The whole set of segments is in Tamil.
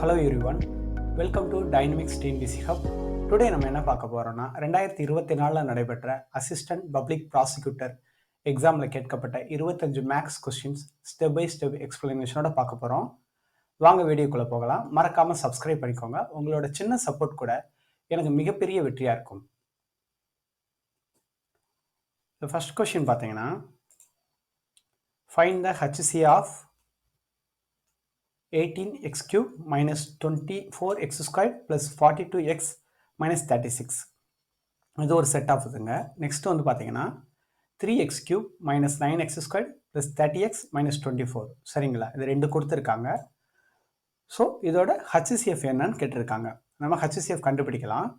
Hello everyone, welcome to dynamics TNPSC hub. Today நம்ம என்ன பார்க்க போகிறோம்னா 2024 நடைபெற்ற அசிஸ்டன்ட் பப்ளிக் ப்ராசிக்யூட்டர் எக்ஸாமில் கேட்கப்பட்ட 25 maths questions step by step எக்ஸ்பிளனேஷனோட பார்க்க போகிறோம். வாங்க வீடியோக்குள்ளே போகலாம். மறக்காமல் சப்ஸ்கிரைப் பண்ணிக்கோங்க. உங்களோட சின்ன சப்போர்ட் கூட எனக்கு மிகப்பெரிய வெற்றியாக இருக்கும். ஃபர்ஸ்ட் கொஸ்டின் பார்த்தீங்கன்னா, find the HCF of 18x cube minus 24x squared plus 42x minus 36. இது ஒரு செட் ஆஃப்துங்க. நெக்ஸ்ட் வந்து பார்த்தீங்கன்னா 3x cube minus 9x squared plus 30x minus 24. சரிங்களா, இது ரெண்டு கொடுத்துருக்காங்க. ஸோ இதோட HCF என்னன்னு கேட்டிருக்காங்க. நம்ம HCF கண்டுபிடிக்கலாம்.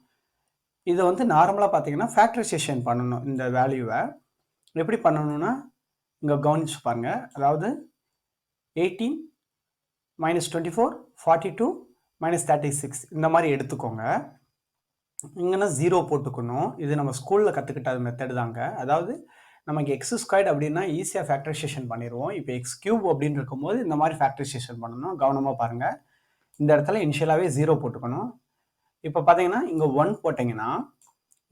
இதை வந்து நார்மலாக பார்த்தீங்கன்னா ஃபேக்டரைசேஷன் பண்ணணும். இந்த வேல்யூவை எப்படி பண்ணணும்னா இங்கே கவனிச்சு பாருங்க. அதாவது 18 minus 24, 42, minus 36 இந்த மாதிரி எடுத்துக்கோங்க. இங்கன்னா 0 போட்டுக்கணும். இது நம்ம ஸ்கூலில் கற்றுக்கிட்ட மெத்தட் தாங்க. அதாவது நமக்கு எக்ஸ் ஸ்கொயர்ட் அப்படின்னா ஈஸியாக ஃபேக்டரைசேஷன் பண்ணிடுவோம். இப்போ எக்ஸ் கியூப் அப்படின்னு இருக்கும்போது இந்த மாதிரி ஃபேக்டரைசேஷன் பண்ணணும். கவனமாக பாருங்கள். இந்த இடத்துல இனிஷியலாகவே 0 போட்டுக்கணும். இப்போ பார்த்தீங்கன்னா இங்கே 1 போட்டிங்கன்னா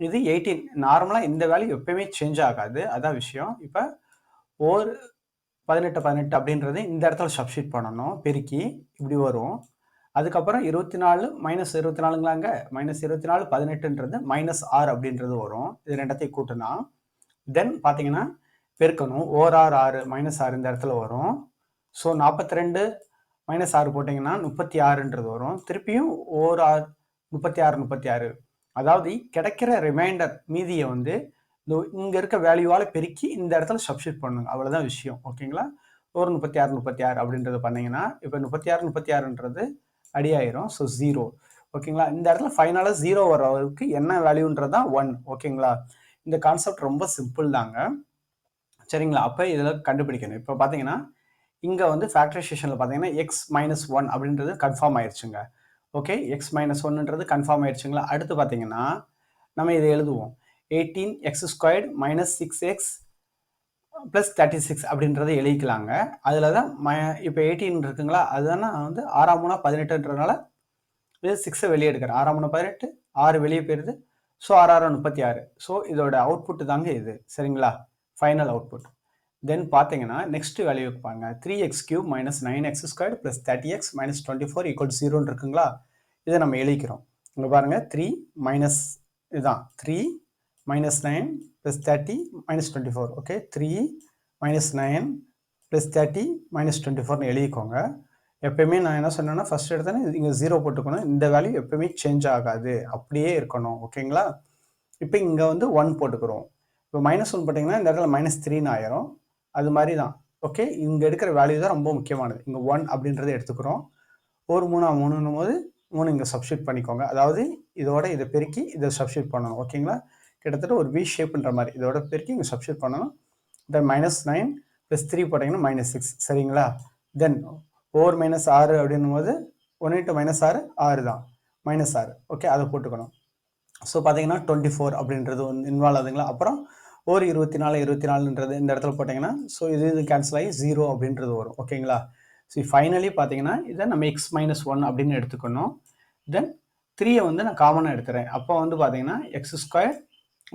இது 18. நார்மலாக இந்த வேல்யூ எப்பயுமே சேஞ்ச் ஆகாது, அதான் விஷயம். இப்போ ஒரு 18 அப்படின்றது இந்த இடத்துல சப்ஸ்டிட் பண்ணணும். பெருக்கி இப்படி வரும். அதுக்கப்புறம் 24 மைனஸ் 24ங்களாங்க, மைனஸ் 24 18ன்றது மைனஸ் 6 அப்படின்றது வரும். இது ரெண்டத்தையும் கூட்டினா தென் பார்த்தீங்கன்னா பெருக்கணும். ஓர் 6 மைனஸ் 6 இந்த இடத்துல வரும். ஸோ 42 மைனஸ் 6 போட்டிங்கன்னா 36ன்றது வரும். திருப்பியும் ஓர் 6 36. அதாவது கிடைக்கிற ரிமைண்டர் மீதியை வந்து இங்கே இருக்க வேல்யூவால் பெருக்கி இந்த இடத்துல சப்ஸ்டிட் பண்ணுங்க. அவ்வளோதான் விஷயம். ஓகேங்களா, ஒரு 36 அப்படின்றது பண்ணிங்கன்னா இப்போ 36ன்றது அடியாயிரும். ஸோ 0. ஓகேங்களா, இந்த இடத்துல ஃபைனலாக 0 வரவருக்கு என்ன வேல்யூன்றது தான் 1. ஓகேங்களா, இந்த கான்செப்ட் ரொம்ப சிம்பிள் தாங்க. சரிங்களா, அப்போ இதில் கண்டுபிடிக்கணும். இப்போ பார்த்தீங்கன்னா இங்கே வந்து ஃபேக்டரைசேஷனில் பார்த்தீங்கன்னா எக்ஸ் மைனஸ் 1 அப்படின்றது கன்ஃபார்ம் ஆயிடுச்சுங்க. ஓகே, எக்ஸ் மைனஸ் 1ன்றது கன்ஃபார்ம் ஆயிடுச்சுங்களா. அடுத்து பார்த்தீங்கன்னா நம்ம இதை எழுதுவோம். 18x squared minus 6x plus 36 அப்படின்றத எழுதிக்கலாங்க. அதில் தான் இப்போ 18 இருக்குங்களா, அதுதானே வந்து 6 3 18ன்றதுனால இது 6 வெளியே எடுக்கிறேன். 6 3 18, 6 வெளியே போயிருது. ஸோ 6 6 36. ஸோ இதோட அவுட்புட் தாங்க இது. சரிங்களா, ஃபைனல் அவுட்புட். தென் பார்த்தீங்கன்னா நெக்ஸ்ட் வேல்யூக்கு பாருங்க. 3x cube minus 9x squared plus 30x minus 24 equal 0 இருக்குங்களா. இதை நம்ம எழுதிக்கிறோம். இங்கே பாருங்க 3 மைனஸ் இதுதான் 3 minus 9 plus 30 minus 24. Okay, 3 minus 9 plus 30 minus 24 எழுதிக்கோங்க. எப்பயுமே நான் என்ன சொன்னேன்னா ஃபர்ஸ்ட் எடுத்தோன்னே இங்கே 0 போட்டுக்கணும். இந்த வேல்யூ எப்பயுமே சேஞ்ச் ஆகாது, அப்படியே இருக்கணும். ஓகேங்களா, இப்போ இங்கே வந்து 1 போட்டுக்கிறோம். இப்போ -1 போட்டிங்கன்னா இந்த இடத்துல -3ன்னு ஆயிரும். அது மாதிரி தான். ஓகே, இங்கே எடுக்கிற வேல்யூ தான் ரொம்ப முக்கியமானது. இங்கே 1 அப்படின்றத எடுத்துக்கிறோம். ஒரு 3 போது 3 இங்கே சப்ஸ்டிட் பண்ணிக்கோங்க. அதாவது இதோட இதை பெருக்கி இதை சப்ஸ்டிட் பண்ணணும். ஓகேங்களா, கிட்டத்தட்ட ஒரு வி ஷேப்ன்ற மாதிரி இதோட பெருக்கி இங்கே சப்ஸ்டிட் பண்ணணும். தென் -9 + 3 போட்டிங்கன்னா -6. சரிங்களா, தென் ஓவர் -6 அப்படின்னும் போது 1 × -6 6 தான், -6. ஓகே, அதை போட்டுக்கணும். ஸோ பார்த்தீங்கன்னா 24 அப்படின்றது ஒன்று இன்வால்வ் ஆகுதுங்களா. அப்புறம் ஒரு 24ன்றது இந்த இடத்துல போட்டிங்கன்னா ஸோ இது கேன்சல் ஆகி 0 அப்படின்றது வரும். ஓகேங்களா, ஸோ ஃபைனலி பார்த்தீங்கன்னா இதை நம்ம x - 1 அப்படின்னு எடுத்துக்கணும். தென் 3யை வந்து நான் காமனாக எடுத்துகிறேன். அப்போ வந்து பார்த்தீங்கன்னா x ஸ்கொயர்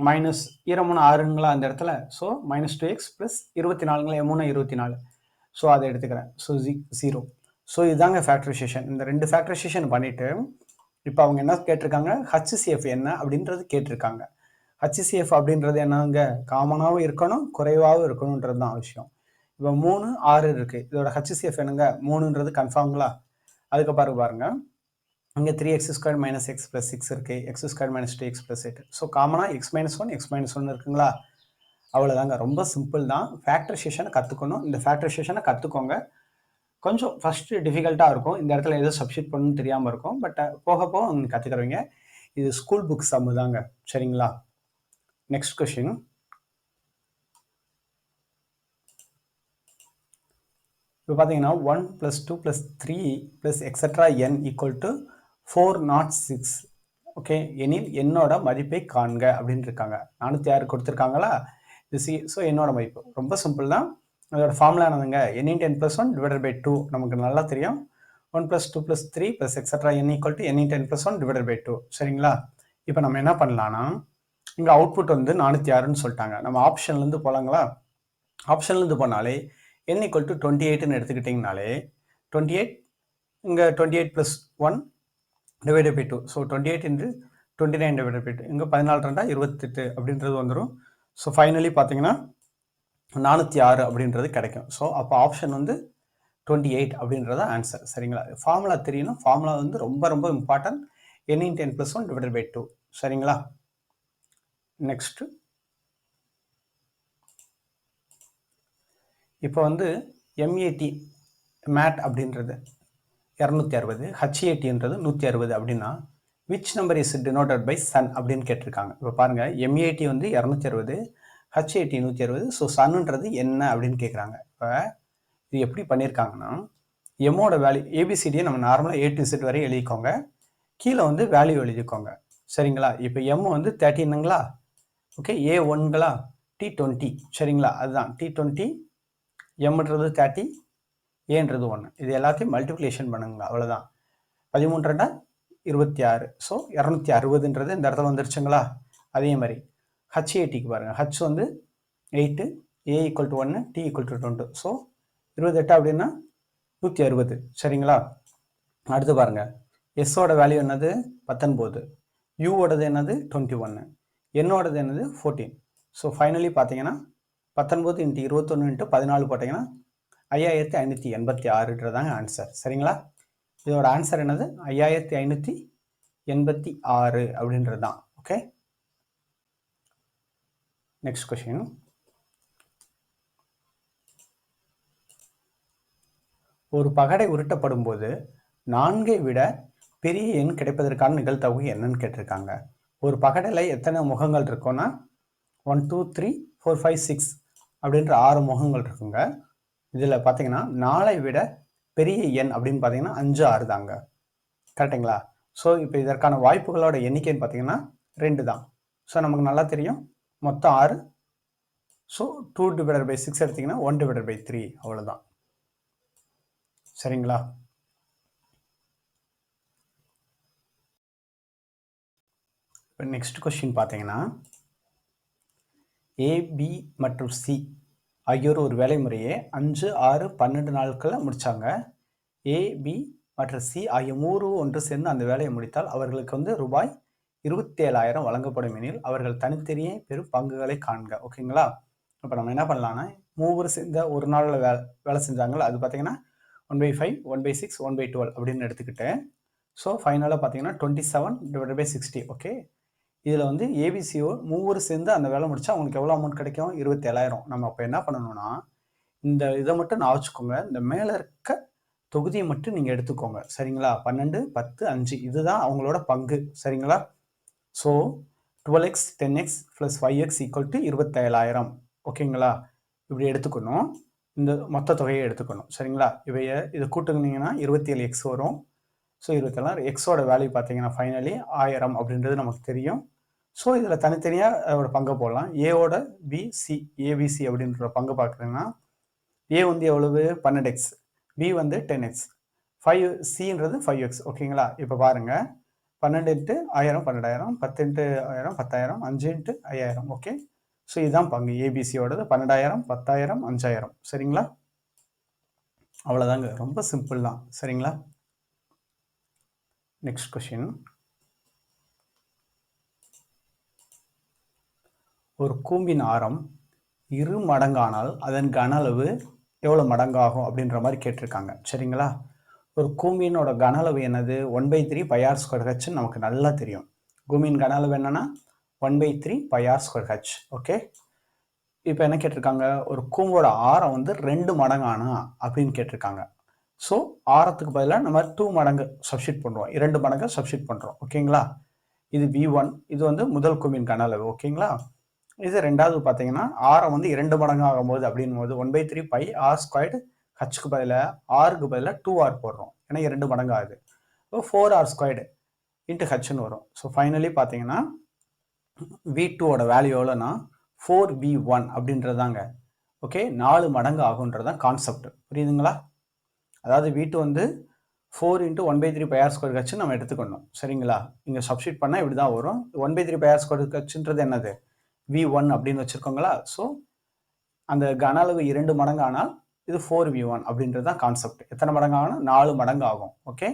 மைனஸ் 3 6ங்களா அந்த இடத்துல. So -2x plus 24ங்களா 3 24. ஸோ அதை எடுத்துக்கிறேன். ஸோ 0. ஸோ இதுதாங்க ஃபேக்டரைசேஷன். இந்த ரெண்டு ஃபேக்டரைசேஷன் பண்ணிவிட்டு இப்போ அவங்க என்ன கேட்டிருக்காங்க, HCF என்ன அப்படின்றது கேட்டிருக்காங்க. HCF அப்படின்றது என்னங்க, காமனாகவும் இருக்கணும் குறைவாகவும் இருக்கணுன்றது தான் விஷயம். இப்போ 3 6 இருக்குது. இதோட HCF என்னங்க, 3ன்றது கன்ஃபார்ம்ங்களா. அதுக்கப்புறம் பாருங்க இங்கே 3x squared minus x plus 6 இருக்குது. x squared minus 2x plus 8. So காமனாக x - 1 x - 1 இருக்குங்களா. அவ்வளோதாங்க, ரொம்ப சிம்பிள் தான். ஃபேக்டரைசேஷனை கற்றுக்கணும். இந்த ஃபேக்டரைசேஷனை கற்றுக்கோங்க. கொஞ்சம் ஃபஸ்ட்டு டிஃபிகல்ட்டாக இருக்கும். இந்த இடத்துல எதோ சப்ஸ்டிட் பண்ணணும்னு தெரியாமல் இருக்கும். பட் போக போக அவங்க கற்றுக்கிறவங்க. இது ஸ்கூல் புக் சம்மு தாங்க. சரிங்களா, நெக்ஸ்ட் கொஷின். இப்போ பார்த்தீங்கன்னா 1 + 2 + 3 + எக்ஸட்ரா n = 406. ஓகே, எனில் என்னோட மதிப்பை காண்க அப்படின்னு இருக்காங்க. 406 கொடுத்துருக்காங்களா. இது ஸோ என்னோட மதிப்பு ரொம்ப சிம்பிள் தான். அதோட ஃபார்முலா என்னதுங்க, n × n + 1 / 2 நமக்கு நல்லா தெரியும். 1 + 2 + 3 + etc. n = n × n + 1 / 2. சரிங்களா? இப்போ நம்ம என்ன பண்ணலாம்னா, இங்கே அவுட்புட் வந்து 406ன்னு சொல்லிட்டாங்க. நம்ம ஆப்ஷன்லேருந்து போகலாங்களா? ஆப்ஷன்லேருந்து போனாலே n = 28ன்னு எடுத்துக்கிட்டிங்கனாலே 28 இங்கே 28 + 1 / 2. ஸோ 28 × 29 / 2. இங்கே 14 2 28 அப்படின்றது வந்துடும். ஸோ ஃபைனலி பார்த்தீங்கன்னா 406 அப்படின்றது கிடைக்கும். ஸோ அப்போ ஆப்ஷன் வந்து 28 அப்படின்றது ஆன்சர். சரிங்களா? ஃபார்முலா தெரியணும். ஃபார்முலா வந்து ரொம்ப ரொம்ப இம்பார்ட்டன்ட். n × n + 1 / 2. சரிங்களா? நெக்ஸ்ட் இப்போ வந்து மேட் அப்படின்றது 260, HATன்றது 160 அப்படின்னா which number is denoted by sun அப்படின்னு கேட்டிருக்காங்க. இப்போ பாருங்க, MAT வந்து 260, HAT 160. ஸோ சன்ன்றது என்ன அப்படின்னு கேட்குறாங்க. இப்போ இது எப்படி பண்ணியிருக்காங்கன்னா, எம்மோட வேல்யூ ஏபிசிடியை நம்ம நார்மலாக A to Z வரை எழுதிக்கோங்க. கீழே வந்து வேல்யூ எழுதிக்கோங்க. சரிங்களா? இப்போ எம் வந்து 13ங்களா? ஓகே, A1ங்களா? T20. சரிங்களா? அதுதான் T20, எம்ன்றது 30, ஏன்றது 1. இது எல்லாத்தையும் மல்டிப்ளிகேஷன் பண்ணுங்க. அவ்வளோதான். 13 2 26. ஸோ 260ன்றது இந்த இடத்துல வந்துருச்சுங்களா? அதே மாதிரி HATக்கு பாருங்க. H வந்து 8, A = 1, T = 2. ஸோ 28 அப்படின்னா 160. சரிங்களா? அடுத்து பாருங்க, எஸ்ஸோட வேல்யூ என்னது? 19. யூவோடது என்னது? 21. என்னோடது என்னது? 14. ஸோ ஃபைனலி பார்த்தீங்கன்னா 19 × 21 × 14 போட்டிங்கன்னா 5586ன்றதாங்க ஆன்சர். சரிங்களா? இதோட ஆன்சர் என்னது? 5586 அப்படின்றது தான். Okay, next question. ஒரு பகடை உருட்டப்படும் போது 4ஐ விட பெரிய எண் கிடைப்பதற்கான நிகழ்தகவு என்னன்னு கேட்டிருக்காங்க. ஒரு பகடையில் எத்தனை முகங்கள் இருக்குன்னா 1 2 3 4 5 6 அப்படின்ற 6 முகங்கள் இருக்குங்க. இதில் பார்த்தீங்கன்னா 4ஐ விட பெரிய எண் அப்படின்னு பார்த்தீங்கன்னா 5 6 தாங்க. கரெக்டுங்களா? ஸோ இப்போ இதற்கான வாய்ப்புகளோட எண்ணிக்கைன்னு பார்த்தீங்கன்னா 2 தான். ஸோ நமக்கு நல்லா தெரியும், மொத்தம் 6. ஸோ 2 / 6 எடுத்திங்கன்னா 1 / 3 அவ்வளோதான். சரிங்களா? இப்போ நெக்ஸ்ட் கொஸ்டின் பார்த்தீங்கன்னா, AB மற்றும் C ஆகியோர் ஒரு வேலை முறையை 5 6 12 நாட்களில் முடித்தாங்க. AB மற்றும் C ஆகிய 3 ஒன்று சேர்ந்து அந்த வேலையை முடித்தால் அவர்களுக்கு வந்து ரூபாய் 27,000 வழங்கப்படும் எனில் அவர்கள் தனித்தனியே பெரும் பங்குகளை காண்க. ஓகேங்களா? இப்போ நம்ம என்ன பண்ணலாம்னா, 3 சேர்ந்த ஒரு நாளில் வேலை செஞ்சாங்களா, அது பார்த்தீங்கன்னா 1/5, 1/6, 1/12 அப்படின்னு எடுத்துக்கிட்டு, ஸோ ஃபைனலாக பார்த்தீங்கன்னா 27 / 60. ஓகே, இதில் வந்து ஏபிசிஓ 3 சேர்ந்து அந்த வேலை முடிச்சா அவங்களுக்கு எவ்வளோ அமௌண்ட் கிடைக்கும்? 27,000. நம்ம அப்போ என்ன பண்ணணும்னா, இந்த இதை மட்டும் நான் வச்சுக்கோங்க, இந்த மேலே இருக்க தொகுதியை மட்டும் நீங்கள் எடுத்துக்கோங்க. சரிங்களா? 12, 10, 5 இதுதான் அவங்களோட பங்கு. சரிங்களா? So 12x 10x + 5x = 27,000. ஓகேங்களா? இப்படி எடுத்துக்கணும். இந்த மொத்த தொகையை எடுத்துக்கணும். சரிங்களா? இதை கூட்டுனீங்கன்னா 27x வரும். ஸோ 27 எக்ஸோட வேல்யூ பார்த்தீங்கன்னா ஃபைனலி 1000 அப்படின்றது நமக்கு தெரியும். ஸோ இதில் தனித்தனியாக அதோட பங்கை போடலாம். ஏவோட பிசி ஏபிசி அப்படின்ற பங்கு பார்க்குறீங்கன்னா, ஏ வந்து எவ்வளவு? 12x, பி வந்து 10x, 5 சின்றது 5x. ஓகேங்களா? இப்போ பாருங்கள், 12 × 1000 12,000, 10 × 1000 10,000, 5 × 5000. ஓகே, ஸோ இதுதான் பங்கு ஏபிசியோடது. 12,000 10,000 5,000. சரிங்களா? அவ்வளோதாங்க, ரொம்ப சிம்பிள் தான். சரிங்களா? Next question. ஒரு கூம்பின் ஆரம் 2 மடங்கானால் அதன் கன அளவு எவ்வளோ மடங்காகும் அப்படின்ற மாதிரி கேட்டிருக்காங்க. சரிங்களா? ஒரு கூம்பினோட கன அளவு என்னது? 1/3 πr²h நமக்கு நல்லா தெரியும். கூம்பின் கன அளவு என்னன்னா 1/3 πr²h. ஓகே, இப்போ என்ன கேட்டிருக்காங்க? ஒரு கூம்போட ஆரம் வந்து 2 மடங்கானா அப்படின்னு கேட்டிருக்காங்க. ஸோ ஆரத்துக்கு பதிலாக நம்ம 2 மடங்கு சப்ஸ்டிட் பண்ணுறோம், 2 மடங்கு சப்ஸ்டிட் பண்ணுறோம். ஓகேங்களா? இது V1, இது வந்து முதல் கூம்பின் கன அளவு. ஓகேங்களா? இது ரெண்டாவது பார்த்தீங்கன்னா, ஆரம் வந்து 2 மடங்கு ஆகும்போது அப்படின் போது 1/3 πr² ஹச்சுக்கு பதிலாக ஆருக்கு பதிலாக 2r போடுறோம். ஏன்னா 2 மடங்கு ஆகுது. ஸோ 4r² × ஹச்னு வரும். ஸோ ஃபைனலி பார்த்தீங்கன்னா V2ஓட வேல்யூ எவ்வளோன்னா 4V1 அப்படின்றதாங்க. ஓகே, 4 மடங்கு ஆகுன்றதான் கான்செப்ட். புரியுதுங்களா? அதாவது V2 வந்து 4 into 1/3 pi r square h நம்ம எடுத்துக்கணும். சரிங்களா? இங்கே சப்ஸ்டிட் பண்ணால் இப்படி தான் வரும். 1/3 பை ஆர் ஸ்கொயர் ஹெச்ன்றது என்னது? V1 அப்படின்னு வச்சுருக்கோங்களா? ஸோ அந்த கன அளவு 2 மடங்கு ஆனால் இது 4V1 அப்படின்றது தான் கான்செப்ட். எத்தனை மடங்கு ஆகணும்? 4 மடங்கு ஆகும். ஓகே,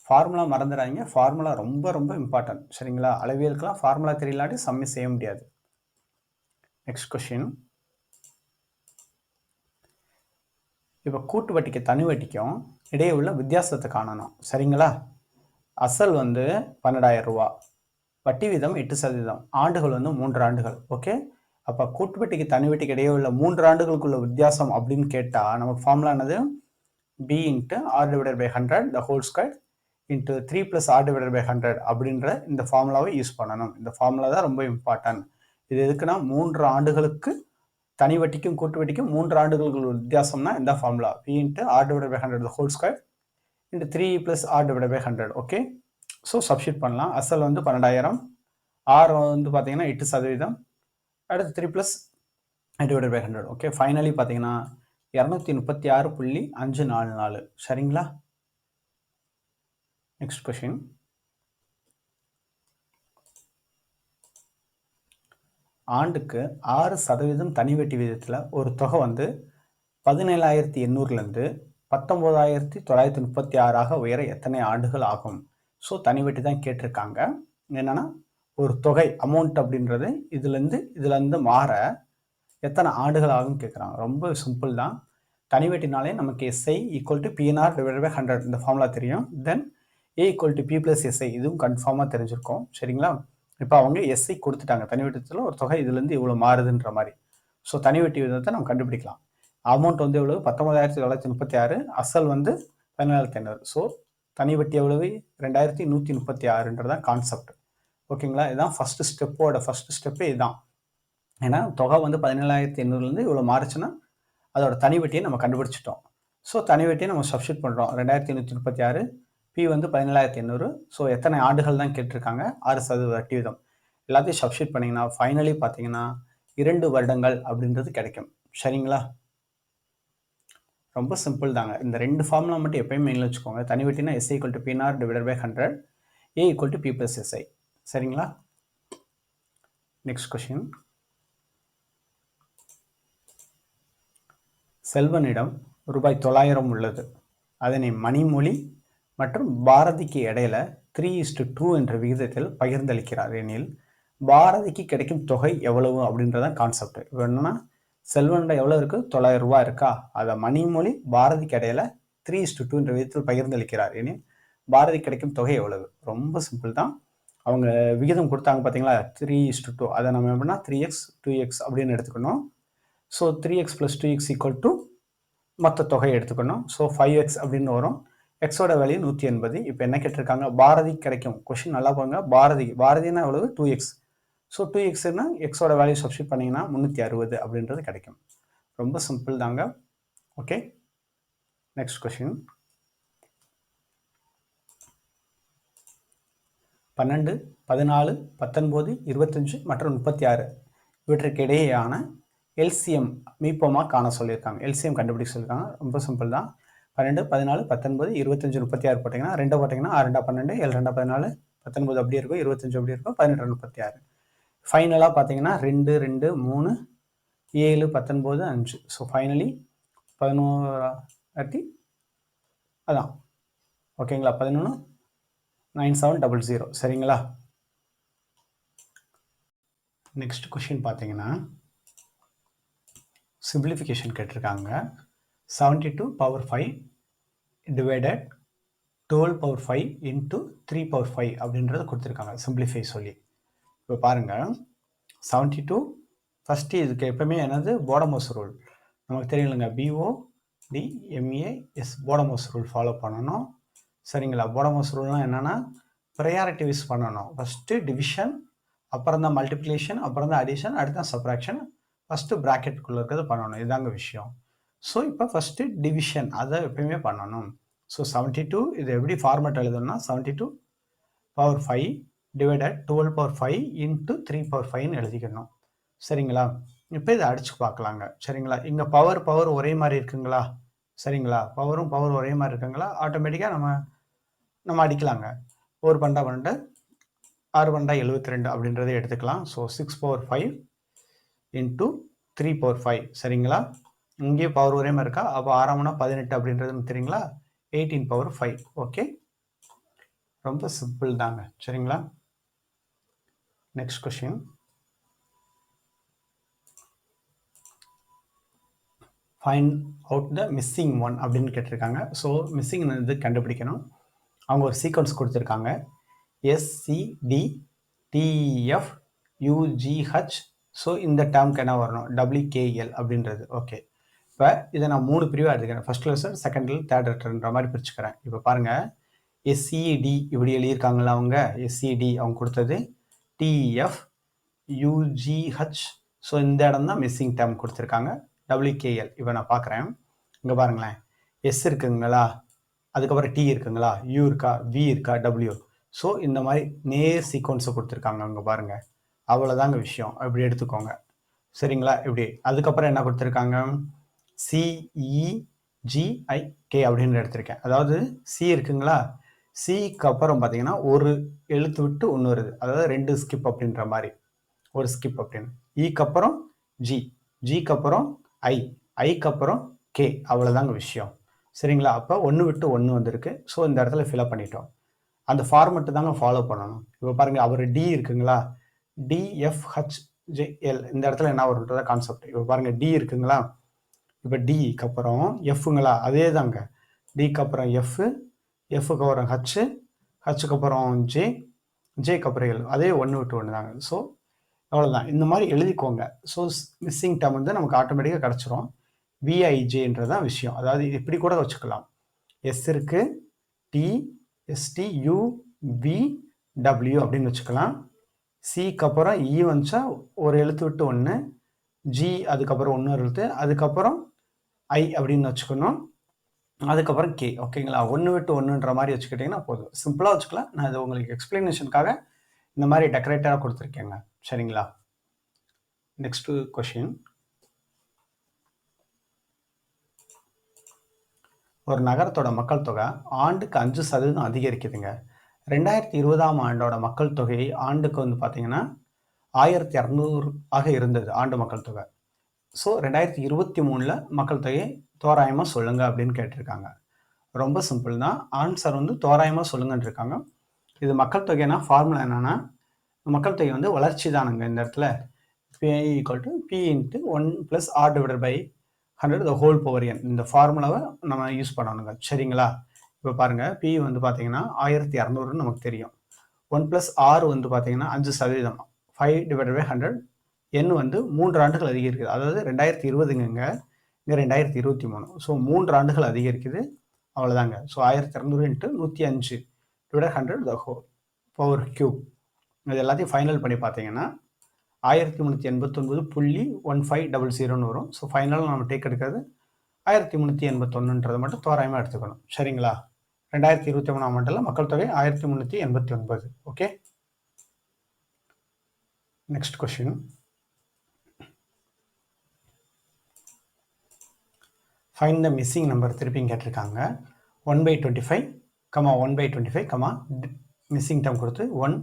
ஃபார்முலா மறந்துடாதீங்க. ஃபார்முலா ரொம்ப ரொம்ப இம்பார்ட்டன்ட். சரிங்களா? அளவியலுக்கெல்லாம் ஃபார்முலா தெரியலாட்டி சம்மி செய்ய முடியாது. Next question. இப்போ கூட்டு வட்டிக்கு தனி வட்டிக்கும் இடையே உள்ள வித்தியாசத்தை காணணும். சரிங்களா? அசல் வந்து 12,000 ரூபா, வட்டி வீதம் 8%, ஆண்டுகள் வந்து 3 ஆண்டுகள். ஓகே, அப்போ கூட்டு வட்டிக்கு தனி வட்டிக்கு இடையே உள்ள 3 ஆண்டுகளுக்குள்ள வித்தியாசம் அப்படின்னு கேட்டால் நமக்கு ஃபார்முலா என்னது? b into r divided by 100 the whole square into 3 + r divided by 100 அப்படின்ற இந்த ஃபார்முலாவை யூஸ் பண்ணணும். இந்த ஃபார்முலா தான் ரொம்ப இம்பார்ட்டன்ட். இது எதுக்குன்னா 3 ஆண்டுகளுக்கு தனி வட்டிக்கும் கூட்டு வட்டிக்கும் 3 ஆண்டுகளுக்கு வித்தியாசம்னா இந்த formula b into r divided by 100 the whole square into 3 + r divided by 100. Okay, so substitute பண்ணலாம். அசல் வந்து 12,000, ஆர் வந்து பார்த்தீங்கன்னா 8%, அடுத்து 3 + டிவைடட் பை 100. ஓகே, ஃபைனலி பார்த்தீங்கன்னா 236.544. சரிங்களா? Next question. ஆண்டுக்கு 6% தனி வட்டி விகிதத்தில் ஒரு தொகை வந்து 17,800லேருந்து 19,936 உயர எத்தனை ஆண்டுகள் ஆகும்? ஸோ தனி வட்டி தான் கேட்டிருக்காங்க. என்னன்னா ஒரு தொகை அமௌண்ட் அப்படின்றது இதுலேருந்து மாற எத்தனை ஆண்டுகள் ஆகும் கேட்குறாங்க. ரொம்ப சிம்பிள் தான். தனி வட்டினாலே நமக்கு SI = PNR / 100 இந்த ஃபார்முலா தெரியும். தென் A = P + SI இதுவும் கன்ஃபார்மாக தெரிஞ்சிருக்கும். சரிங்களா? இப்போ அவங்க SI கொடுத்துட்டாங்க. தனி வட்டித்தில் ஒரு தொகை இதுலேருந்து இவ்வளோ மாறுதுன்ற மாதிரி. ஸோ தனி வட்டி விதத்தை நம்ம கண்டுபிடிக்கலாம். அமௌண்ட் வந்து எவ்வளவு? 19,936, அசல் வந்து 17,500. ஸோ தனி வட்டி எவ்வளவு? 2,136தான் கான்செப்ட். ஓகேங்களா? இதுதான் ஃபர்ஸ்ட் ஸ்டெப்பே இதுதான். ஏன்னா தொகை வந்து 17,800லேருந்து இவ்வளோ மாறுச்சுன்னா அதோட தனி வட்டியை நம்ம கண்டுபிடிச்சிட்டோம். ஸோ தனி வட்டியை நம்ம சப்ஸ்டிட் பண்ணுறோம். 2,136, P வந்து 17,800. ஸோ எத்தனை ஆண்டுகள் தான் கேட்டிருக்காங்க? 6% வட்டி வீதம். எல்லாத்தையும் சப்ஸ்டிட் பண்ணிங்கன்னா ஃபைனலி பார்த்தீங்கன்னா 2 வருடங்கள் அப்படின்றது கிடைக்கும். சரிங்களா? ரொம்ப சிம்பிள் தாங்க. இந்த 2 ஃபார்முலா மட்டும் எப்பயும் மெயினில் வச்சுக்கோங்க. தனி வட்டினா SI = PNR / 100, A = P + SI. சரிங்களா? Next question. செல்வனிடம் ரூபாய் 900 உள்ளது. அதனை மணிமொழி மற்றும் பாரதிக்கு இடையில 3:2 என்ற விகிதத்தில் பகிர்ந்தளிக்கிறார் எனில் பாரதிக்கு கிடைக்கும் தொகை எவ்வளவு அப்படின்றதான் கான்செப்ட். இப்போ என்னன்னா செல்வனிடம் எவ்வளோ இருக்கு? 900 ரூபாய் இருக்கா? அதை மணிமொழி பாரதிக்கு இடையில 3:2 என்ற விகிதத்தில் பகிர்ந்தளிக்கிறார் எனில் பாரதி கிடைக்கும் தொகை எவ்வளவு? ரொம்ப சிம்பிள் தான். அவங்க விகிதம் கொடுத்தாங்க பார்த்தீங்களா, 3:2. அதை நம்ம எப்படின்னா 3x 2x அப்படின்னு எடுத்துக்கணும். ஸோ 3x + 2x = மொத்த தொகையை எடுத்துக்கணும். ஸோ 5x அப்படின்னு வரும். எக்ஸோட வேல்யூ 180. இப்போ என்ன கேட்டிருக்காங்க? பாரதி கிடைக்கும். கொஸ்டின் நல்லா பாருங்க. பாரதினா எவ்வளவு? 2x. ஸோ 2xன்னா எக்ஸோட வேல்யூ சப்ஸ்டிட் பண்ணிங்கன்னா 360 அப்படின்றது கிடைக்கும். ரொம்ப சிம்பிள் தாங்க. Okay, next question. 12, 14, 19, 25 மற்றும் 36 இவற்றுக்கு இடையேயான எல்சிஎம் மீப்போமா காண சொல்லியிருக்காங்க. எல்சிஎம் கண்டுபிடிக்க சொல்லியிருக்காங்க. ரொம்ப சிம்பிள் தான். 12, 14, 19, 25, 36 போட்டிங்கன்னா 2 போட்டிங்கன்னா 6 2 12, 7 2 14, 19 அப்படியே இருக்கும், 25 அப்படியே இருக்கும், 18 36. ஃபைனலாக பார்த்தீங்கன்னா 2 2 3 7 19 5. ஸோ ஃபைனலி 11 அதான் ஓகேங்களா? 11 9700. சரிங்களா? நெக்ஸ்ட் கொஸ்டின் பார்த்தீங்கன்னா சிம்பிளிஃபிகேஷன் கேட்டிருக்காங்க. 72/5 டிவைடட் 12/5 இன்ட்டு 3/5 அப்படின்றத கொடுத்துருக்காங்க சிம்பிளிஃபை சொல்லி. இப்போ பாருங்கள், 72 ஃபஸ்ட்டு இதுக்கு எப்பவுமே என்னது? போடமோஸ் ரூல் நமக்கு தெரியலங்க. BODMAS போடமோஸ் ரூல் ஃபாலோ பண்ணணும். சரிங்களா? போடமோஸ் ரூல்னால் என்னென்னா ப்ரையாரிட்டி வைஸ் பண்ணணும். ஃபஸ்ட்டு டிவிஷன், அப்புறம் தான் மல்டிப்ளிகேஷன், அப்புறம் தான் அடிஷன், அடுத்து தான் சப்ராக்ஷன், ஃபஸ்ட்டு ப்ராக்கெட்டுக்குள்ளே இருக்கிறது பண்ணணும். இதுதாங்க விஷயம். ஸோ இப்போ ஃபஸ்ட்டு டிவிஷன் அதை எப்பயுமே பண்ணணும். ஸோ 72 இது எப்படி ஃபார்மேட் எழுதணும்னா 72/5 டிவைடட் 12/5 இன்ட்டு 3/5ன்னு எழுதிக்கணும். சரிங்களா? இப்போ இதை அடிச்சு பார்க்கலாங்க. சரிங்களா? இங்கே பவர் ஒரே மாதிரி இருக்குங்களா? சரிங்களா? பவர் ஒரே மாதிரி இருக்குங்களா, ஆட்டோமேட்டிக்காக நம்ம அடிக்கலாங்க. 4 பண்டா 12, 6 பண்டா 72 அப்படின்றத எடுத்துக்கலாம். So 6 power 5 into 3 power 5. சரிங்களா? இங்கேயும் பவர் ஒரே மாதிரி இருக்கா, அப்போ 6 18 அப்படின்றது தெரியுங்களா, 18 பவர் 5. ஓகே, ரொம்ப சிம்பிள் தாங்க. சரிங்களா? Next question. Find out the missing one அப்படின்னு கேட்டிருக்காங்க. ஸோ மிஸ்ஸிங் இது கண்டுபிடிக்கணும். அவங்க ஒரு சீக்வன்ஸ் கொடுத்துருக்காங்க. SCDTF UGH. ஸோ இந்த டேர்ம்க்கு என்ன வரணும், WKL அப்படின்றது. ஓகே, இப்போ இதை நான் 3 பிரிவாக எடுத்துக்கிறேன். First letter, second letter, third லெட்டர்ன்ற மாதிரி பிரிச்சுக்கிறேன். இப்போ பாருங்கள், SCD இப்படி எழுதியிருக்காங்களா அவங்க, SCD அவங்க கொடுத்தது, TF UGH. ஸோ இந்த இடம் தான் மிஸ்ஸிங் டேர்ம் கொடுத்துருக்காங்க. WKL இப்போ நான் பார்க்குறேன். இங்கே பாருங்களேன், S இருக்குங்களா, அதுக்கப்புறம் T இருக்குங்களா, U இருக்கா, V இருக்கா, W. ஸோ இந்த மாதிரி நேர் சீக்வன்ஸை கொடுத்துருக்காங்க அங்கே பாருங்கள். அவ்வளோதாங்க விஷயம், இப்படி எடுத்துக்கோங்க. சரிங்களா? இப்படி அதுக்கப்புறம் என்ன கொடுத்துருக்காங்க, CEGIK அப்படின்னு எடுத்திருக்கேன். அதாவது C இருக்குங்களா, சிக்கு அப்புறம் பார்த்தீங்கன்னா ஒரு எழுத்து விட்டு ஒன்று வருது, அதாவது 2 ஸ்கிப் அப்படின்ற மாதிரி, ஒரு ஸ்கிப் அப்படின்னு. ஈக்கு அப்புறம் G, ஜிக்கு அப்புறம் ஐக்கு அப்புறம் K. அவ்வளோதாங்க விஷயம். சரிங்களா? அப்போ 1 விட்டு 1 வந்திருக்கு. ஸோ இந்த இடத்துல ஃபில்அப் பண்ணிட்டோம். அந்த ஃபார்மெட்டு தாங்க ஃபாலோ பண்ணணும். இப்போ பாருங்கள், அவர் D இருக்குங்களா, DFHJL. இந்த இடத்துல என்ன வரும்ன்றத கான்செப்ட். இப்போ பாருங்கள், D இருக்குங்களா, இப்போ டிக்கு அப்புறம் எஃப்ங்களா, அதே தாங்க. டிக்கு அப்புறம் எஃப், எஃப்க்கு அப்புறம் ஹச், ஹச்சுக்கு அப்புறம் ஜே, ஜேக்கு அப்புறம் எல். அதே 1 விட்டு 1 தாங்க. ஸோ அவ்வளோதான், இந்த மாதிரி எழுதிக்கோங்க. ஸோ மிஸ்ஸிங் டேர்ம் வந்து நமக்கு ஆட்டோமேட்டிக்காக கிடச்சிரும். விஐஜேன்றதான் விஷயம். அதாவது இப்படி கூட வச்சுக்கலாம். எஸ் இருக்கு, T, ST, U, V, W அப்படின்னு வச்சுக்கலாம். சிக்கு அப்புறம் இ வந்துச்சா ஒரு எழுத்து விட்டு 1, ஜி அதுக்கப்புறம் இன்னொரு எழுத்து, அதுக்கப்புறம் ஐ அப்படின்னு வச்சுக்கணும், அதுக்கப்புறம் கே. ஓகேங்களா? 1 விட்டு 1ன்ற மாதிரி வச்சுக்கிட்டிங்கன்னா போதும். சிம்பிளாக வச்சுக்கலாம். நான் இது உங்களுக்கு எக்ஸ்பிளனேஷனுக்காக இந்த மாதிரி டெக்கரேட்டராக கொடுத்துருக்கேங்க. சரிங்களா? Next question. ஒரு நகரத்தோட மக்கள் தொகை ஆண்டுக்கு 5% அதிகரிக்குதுங்க. 2020ஆம் ஆண்டோட மக்கள் தொகை ஆண்டுக்கு வந்து பார்த்தீங்கன்னா 1200 ஆக இருந்தது ஆண்டு மக்கள் தொகை. ஸோ 2023 மக்கள் தொகையை தோராயமாக சொல்லுங்க அப்படின்னு கேட்டிருக்காங்க. ரொம்ப சிம்பிள் தான். ஆன்சர் வந்து தோராயமாக சொல்லுங்கன்னு இருக்காங்க. இது மக்கள் தொகைனா ஃபார்முலா என்னன்னா, மக்கள் தொகை வந்து வளர்ச்சி தானுங்க. இந்த இடத்துல P = P × 1 + R / 100 the whole power n. இந்த ஃபார்முலாவை நம்ம யூஸ் பண்ணணுங்க. சரிங்களா? இப்போ பாருங்க, P வந்து பார்த்தீங்கன்னா 1200 நமக்கு தெரியும். 1 + R வந்து பார்த்தீங்கன்னா 5%, 5 / 100. n வந்து 3 ஆண்டுகள் அதிகரிக்குது. அதாவது 2020ங்க, இங்கே 2023. ஸோ 3 ஆண்டுகள் அதிகரிக்குது. அவ்வளோதாங்க. So 1200 × 105 / 100 the whole power cube. இது எல்லாத்தையும் ஃபைனல் பண்ணி பார்த்தீங்கன்னா 1389.1500 வரும். ஸோ ஃபைனலாக நம்ம டேக் எடுக்கிறது 1381ன்றதை மட்டும் தோராயமாக எடுத்துக்கணும். சரிங்களா? 2023ஆம் ஆண்டில் மக்கள் தொகை 1389. Okay, next question. ஃபைண்ட் த மிஸ்ஸிங் நம்பர் திருப்பியும் கேட்டிருக்காங்க. 1/25, 1/25, மிஸ்ஸிங் டேர்ம் கொடுத்து 1,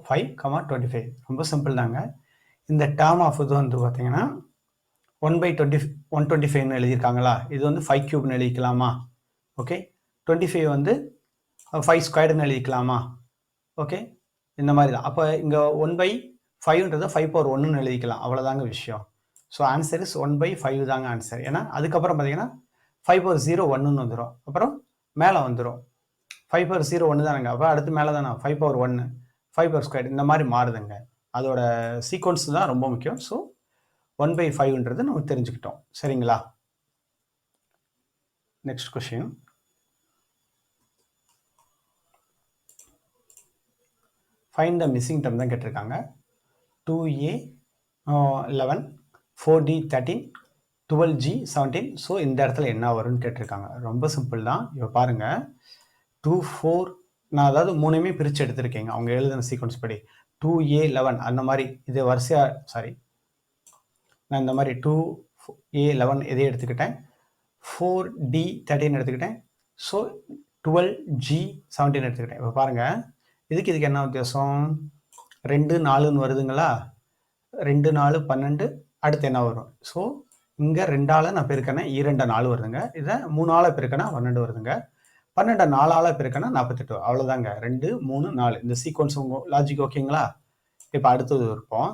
5, 25. ரொம்ப சிம்பிள் தாங்க. இந்த டேர்ம் ஆஃப் இது வந்து பார்த்தீங்கன்னா 1/125ன்னு எழுதியிருக்காங்களா, இது வந்து 5 கியூப்னு எழுதிக்கலாமா? ஓகே, 25 வந்து 5 ஸ்கொயர்டுன்னு எழுதிக்கலாமா? ஓகே, இந்த மாதிரி தான். அப்போ இங்கே 1/5ன்றதை 5 பவர் 1ன்னு எழுதிக்கலாம். அவ்வளோதாங்க விஷயம். ஸோ ஆன்சர் இஸ் 1/5 தாங்க ஆன்சர். ஏன்னா அதுக்கப்புறம் பார்த்தீங்கன்னா 5 பவர் 0 1ன்னு வந்துடும். அப்புறம் மேலே வந்துடும் 5 பவர் 0 1 தானேங்க. அப்போ அடுத்து மேலே தானே 5 பவர் 1, 5 பவர் ஸ்கொயர், இந்த மாதிரி மாறுதுங்க. அதோட சீக்வன்ஸ் தான் ரொம்ப முக்கியம். ஸோ 1/5ன்றது நம்ம தெரிஞ்சுக்கிட்டோம். சரிங்களா? Next question. ஃபைண்ட் த மிஸ்ஸிங் டேர்ம் தான் கேட்டிருக்காங்க. 2A 11, 4D 13, 12G 17. ஸோ இந்த இடத்துல என்ன வரும்னு கேட்டிருக்காங்க. ரொம்ப சிம்பிள் தான். இப்போ பாருங்கள், 2, 4, நான் அதாவது 3மே பிரித்து எடுத்திருக்கேங்க அவங்க எழுதின சீக்வன்ஸ் படி. 2A 11 அந்த மாதிரி இது வரிசையாக, சாரி, நான் இந்த மாதிரி 2A 11 எதை எடுத்துக்கிட்டேன். 4D13 எடுத்துக்கிட்டேன். ஸோ 12G17 எடுத்துக்கிட்டேன். இப்போ பாருங்கள், இதுக்கு என்ன வித்தியாசம்? 2 4ன்னு வருதுங்களா? 2 4 12. அடுத்து என்ன வரும்? ஸோ இங்கே 2ஆல் நான் பெருக்கேன்னா 2 4 வருதுங்க. இதை 3ஆல் பெருக்கேன்னா 12 வருதுங்க. 12 4ஆல் பெருக்கேன்னா 48. அவ்வளோதாங்க. 2 3 4 இந்த சீக்வன்ஸ் உங்கள் லாஜிக் ஓகேங்களா? இப்போ அடுத்தது இருப்போம்.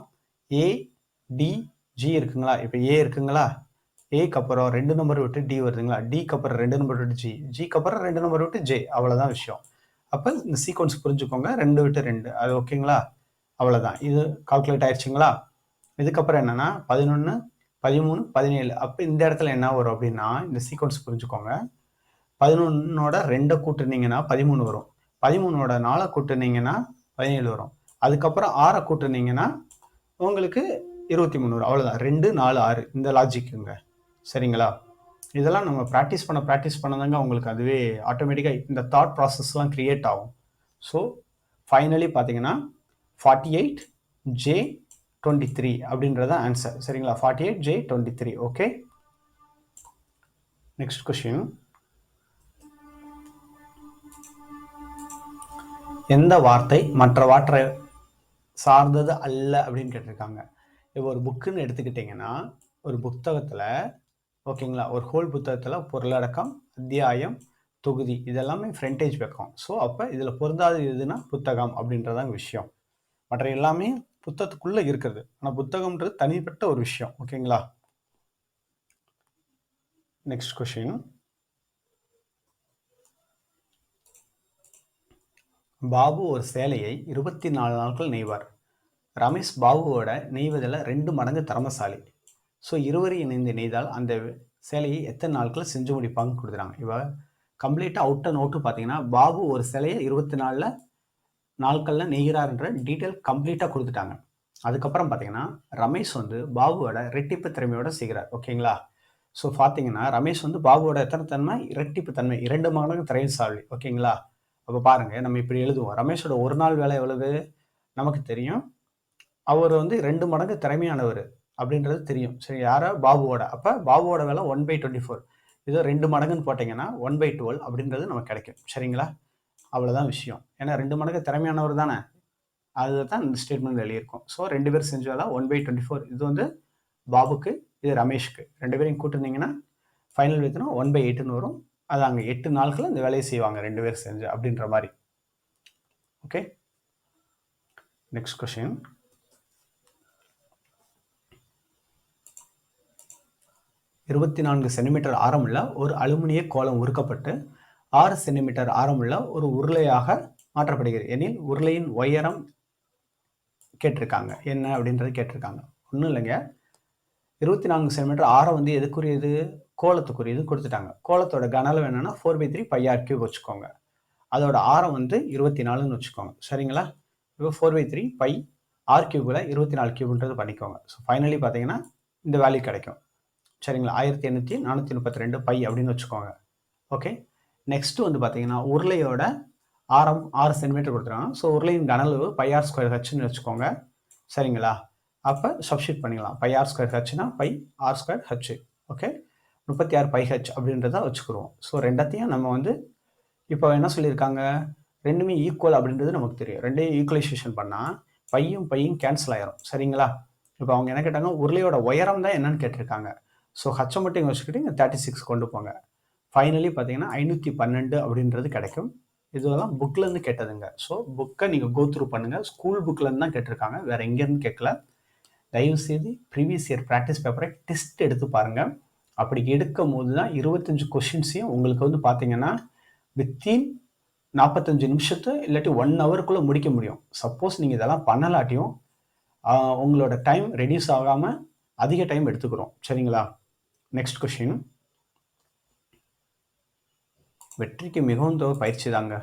ADG இருக்குங்களா? இப்போ A இருக்குங்களா? ஏக்கு அப்புறம் 2 நம்பர் விட்டு டி வருதுங்களா? டிக்கு அப்புறம் 2 நம்பர் விட்டு ஜி, ஜிக்கு அப்புறம் 2 நம்பர் விட்டு ஜே. அவ்வளோதான் விஷயம். அப்போ இந்த சீக்வன்ஸ் புரிஞ்சுக்கோங்க. 2 விட்டு 2 அது ஓகேங்களா? அவ்வளோதான். இது கால்குலேட் ஆயிடுச்சுங்களா? இதுக்கப்புறம் என்னன்னா 11 13 17. அப்போ இந்த இடத்துல என்ன வரும் அப்படின்னா, இந்த சீக்வன்ஸ் புரிஞ்சுக்கோங்க. 11ஓட 2 கூட்டுனீங்கன்னா 13 வரும். 13ஓட 4 கூட்டுனீங்கன்னா 17 வரும். அதுக்கப்புறம் 6 கூட்டுனீங்கன்னா உங்களுக்கு 23 வரும். அவ்வளோதான். 2 4 6 இந்த லாஜிக்குங்க. சரிங்களா? இதெல்லாம் நம்ம ப்ராக்டிஸ் பண்ணதாங்க உங்களுக்கு அதுவே ஆட்டோமேட்டிக்காக இந்த தாட் ப்ராசஸ்லாம் க்ரியேட் ஆகும். ஸோ ஃபைனலி பார்த்தீங்கன்னா 48J23 அப்படின்றத ஆன்சர். சரிங்களா? 48J23. Okay, next question. எந்த வார்த்தை மற்ற வார்த்தை சார்ந்தது அல்ல அப்படின்னு கேட்டிருக்காங்க. இப்போ ஒரு புக்குன்னு எடுத்துக்கிட்டிங்கன்னா, ஒரு புத்தகத்தில் ஓகேங்களா, ஒரு ஹோல் புத்தகத்தில் பொருளடக்கம், அத்தியாயம், தொகுதி இதெல்லாமே ஃப்ரண்டேஜ் வைக்கும். ஸோ அப்போ இதில் பொருந்தாது எதுனா புத்தகம் அப்படின்றதாங்க விஷயம். மற்ற எல்லாமே புத்தகத்துக்குள்ளே இருக்கிறது. ஆனால் புத்தகம்ன்றது தனிப்பட்ட ஒரு விஷயம். ஓகேங்களா? Next question. பாபு ஒரு சேலையை 24 நாட்கள் நெய்வார். ரமேஷ் பாபுவோட நெய்வதில் 2 மடங்கு திறமசாலி. ஸோ இருவரும் இணைந்து நெய்தால் அந்த சேலையை எத்தனை நாட்கள் செஞ்சு முடிப்பாங்கன்னு கொடுத்துறாங்க. இப்போ கம்ப்ளீட்டாக அவுட் அண்ட் அவுட்டு பார்த்தீங்கன்னா, பாபு ஒரு சேலையை 24 நாட்களில் நெய்கிறார்ன்ற டீட்டெயில் கம்ப்ளீட்டாக கொடுத்துட்டாங்க. அதுக்கப்புறம் பார்த்தீங்கன்னா, ரமேஷ் வந்து பாபுவோட ரெட்டிப்பு திறமையோட செய்கிறார். ஓகேங்களா? ஸோ பார்த்தீங்கன்னா, ரமேஷ் வந்து பாபுவோட எத்தனை தன்மை? இரட்டிப்பு தன்மை, 2 மடங்கு திறமைசாலி. ஓகேங்களா? அப்போ பாருங்கள், நம்ம இப்படி எழுதுவோம். ரமேஷோட ஒரு நாள் வேலை எவ்வளவு நமக்கு தெரியும். அவர் வந்து 2 மடங்கு திறமையானவர் அப்படின்றது தெரியும். சரி, யாரோ பாபுவோட. அப்போ பாபுவோட வேலை 1/24. இதோ 2 மடங்குன்னு போட்டிங்கன்னா 1/12 அப்படின்றது நமக்கு கிடைக்கும். சரிங்களா? அவ்வளோதான் விஷயம். ஏன்னா 2 மடங்கு திறமையானவர் தானே, அதுதான் இந்த ஸ்டேட்மெண்ட் எழுதியிருக்கும். ஸோ 2 பேர் செஞ்சாதான் 1/24. இது வந்து பாபுக்கு, இது ரமேஷ்க்கு. 2 பேரையும் கூட்டிருந்தீங்கன்னா ஃபைனல் வித்னா 1/8ன்னு வரும். அது அங்கே 8 நாட்கள் இந்த வேலையை செய்வாங்க 2 பேர் செஞ்சு அப்படின்ற மாதிரி. Okay, next question. 24 சென்டிமீட்டர் ஆரமுள்ள ஒரு அலுமினிய கோளம் உருக்கப்பட்டு 6 சென்டிமீட்டர் ஆரமுள்ள ஒரு உருளையாக மாற்றப்படுகிறது எனில் உருளையின் உயரம் கேட்டிருக்காங்க. என்ன அப்படின்றது கேட்டிருக்காங்க. ஒன்றும் இல்லைங்க, 24 சென்டிமீட்டர் ஆரம் வந்து எதுக்குரியது? கோலத்துக்குரியது கொடுத்துட்டாங்க. கோலத்தோட கனளவு என்னன்னா 4/3 πr³ வச்சுக்கோங்க. அதோட ஆரம் வந்து 24ன்னு வச்சுக்கோங்க. சரிங்களா? இப்போ 4/3 πr³ 24³ பண்ணிக்கோங்க. ஸோ ஃபைனலி பார்த்தீங்கன்னா இந்த வேல்யூ கிடைக்கும். சரிங்களா? 1832 பை அப்படின்னு வச்சுக்கோங்க. ஓகே, நெக்ஸ்ட் வந்து பார்த்தீங்கன்னா, உருளையோட ஆரம் 6 சென்டிமீட்டர் கொடுத்துருக்காங்க. ஸோ உருளையின் கனளவு πr²h வச்சுக்கோங்க. சரிங்களா? அப்போ சப்ஸ்டியூட் பண்ணிக்கலாம். πr²hனா πr²h. ஓகே, 36 πh அப்படின்றத வச்சுக்கிறோம். ஸோ ரெண்டத்தையும் நம்ம வந்து இப்போ என்ன சொல்லியிருக்காங்க, ரெண்டுமே ஈக்குவல் அப்படின்றது நமக்கு தெரியும். ரெண்டையும் ஈக்குவலைசேஷன் பண்ணால் பையும் கேன்சல் ஆயிரும். சரிங்களா? இப்போ அவங்க என்ன கேட்டாங்க, உருளையோட உயரம் தான் என்னன்னு கேட்டிருக்காங்க. ஸோ ஹச்சை மட்டும் இங்கே வச்சுக்கிட்டு இங்கே 36 கொண்டு போங்க. ஃபைனலி பார்த்தீங்கன்னா 512 அப்படின்றது கிடைக்கும். இதெல்லாம் புக்லேருந்து கேட்டதுங்க. ஸோ புக்கை நீங்கள் கோ த்ரூ பண்ணுங்கள். ஸ்கூல் புக்லேருந்து தான் கேட்டிருக்காங்க, வேறு எங்கேருந்து கேட்கல. தயவுசெய்து ப்ரீவியஸ் இயர் ப்ராக்டிஸ் பேப்பரை டெஸ்ட் எடுத்து பாருங்கள். அப்படி எடுக்கும் போது தான் 25 கொஷின்ஸையும் உங்களுக்கு வந்து பார்த்தீங்கன்னா வித்தின் 45 நிமிஷத்தை இல்லாட்டி 1 ஹவருக்குள்ளே முடிக்க முடியும். சப்போஸ் நீங்கள் இதெல்லாம் பண்ணலாட்டியும் உங்களோட டைம் ரெடியூஸ் ஆகாமல் அதிக டைம் எடுத்துக்கிறோம். சரிங்களா? Next question. வெற்றிக்கு மிகவும் தேவை பயிற்சி தாங்க.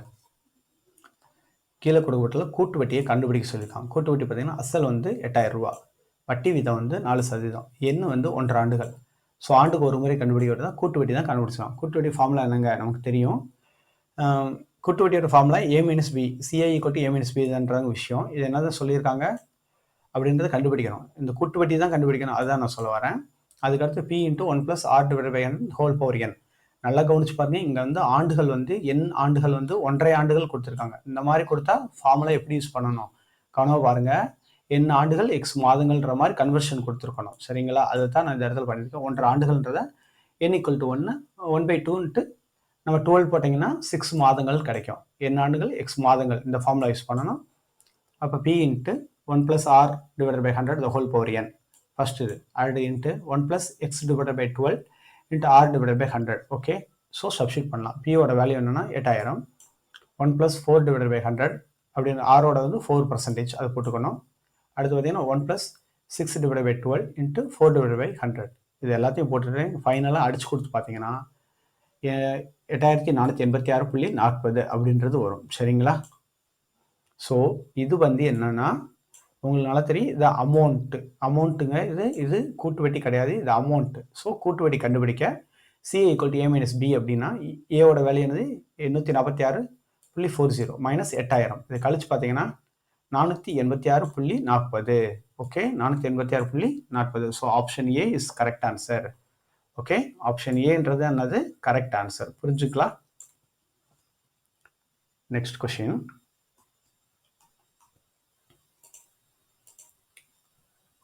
கீழே கொடுக்கப்பட்டுள்ள கூட்டு வட்டியை கண்டுபிடிக்க சொல்லியிருக்காங்க. கூட்டு வட்டி பார்த்தீங்கன்னா அசல் வந்து 8000 ரூபா, வட்டி வீதம் வந்து 4%, எண் வந்து 1.5 ஆண்டுகள். ஸோ ஆண்டுக்கு ஒரு முறை கண்டுபிடிக்கிறது தான் கூட்டு வட்டி தான் கண்டுபிடிச்சலாம். கூட்டு வட்டி ஃபார்முலா என்னங்க நமக்கு தெரியும். கூட்டு வட்டியோட ஃபார்முலா A-B, CI = A-B தான்றாங்க விஷயம். இது என்னதான் சொல்லியிருக்காங்க அப்படின்றத கண்டுபிடிக்கணும். இந்த கூட்டு வட்டி தான் கண்டுபிடிக்கணும், அதுதான் நான் சொல்ல வரேன். அதுக்கடுத்து p into 1 + r divided by n whole power n. நல்லா கவனிச்சு பாருங்க, இங்கே வந்து ஆண்டுகள் வந்து n ஆண்டுகள் வந்து 1.5 ஆண்டுகள் கொடுத்துருக்காங்க. இந்த மாதிரி கொடுத்தா ஃபார்முலா எப்படி யூஸ் பண்ணணும் கவனமாக பாருங்க. n ஆண்டுகள் x மாதங்கள்ன்ற மாதிரி கன்வர்ஷன் கொடுத்துருக்கணும். சரிங்களா? அதை தான் நான் இந்த இடத்துல பண்ணியிருக்கேன். 1.5 ஆண்டுகள்ன்றத n = 1 1/2 நம்ம 12 போட்டிங்கன்னா 6 மாதங்கள் கிடைக்கும். n ஆண்டுகள் x மாதங்கள், இந்த ஃபார்முலா யூஸ் பண்ணணும். அப்போ p into 1 + r divided by 100 the whole power n first இது அடுத்து into 1 + x divided by 12 into r divided by 100. Okay, so substitute பண்ணலாம். p ஓட வேல்யூ என்னன்னா 8000. 1 + 4 டிவைடட் பை 100 அப்படின்னு r ஓட வந்து 4% அது போட்டுக்கணும். அடுத்து பார்த்தீங்கன்னா 1 + 6 divided by 12 into 4 divided by 100 இது எல்லாத்தையும் போட்டுட்டு ஃபைனலாக அடிச்சு கொடுத்து பார்த்தீங்கன்னா 8486.40 அப்படின்றது வரும். சரிங்களா? ஸோ இது வந்து என்னன்னா உங்களுக்கு நல்லா தெரியும், இது அமௌண்ட்டுங்க. இது கூட்டு வட்டி கிடையாது, இது அமௌண்ட்டு. ஸோ கூட்டு வட்டி கண்டுபிடிக்க CA = A - B அப்படின்னா ஏவோட வேல்யூ என்னது 846.40 மைனஸ் 8000. இதை கழிச்சு பார்த்தீங்கன்னா 486.40. Okay, 486.40. So option A is correct answer. Okay, option ஏன்றது என்னது கரெக்ட் ஆன்சர். புரிஞ்சுக்கலாம்? Next question.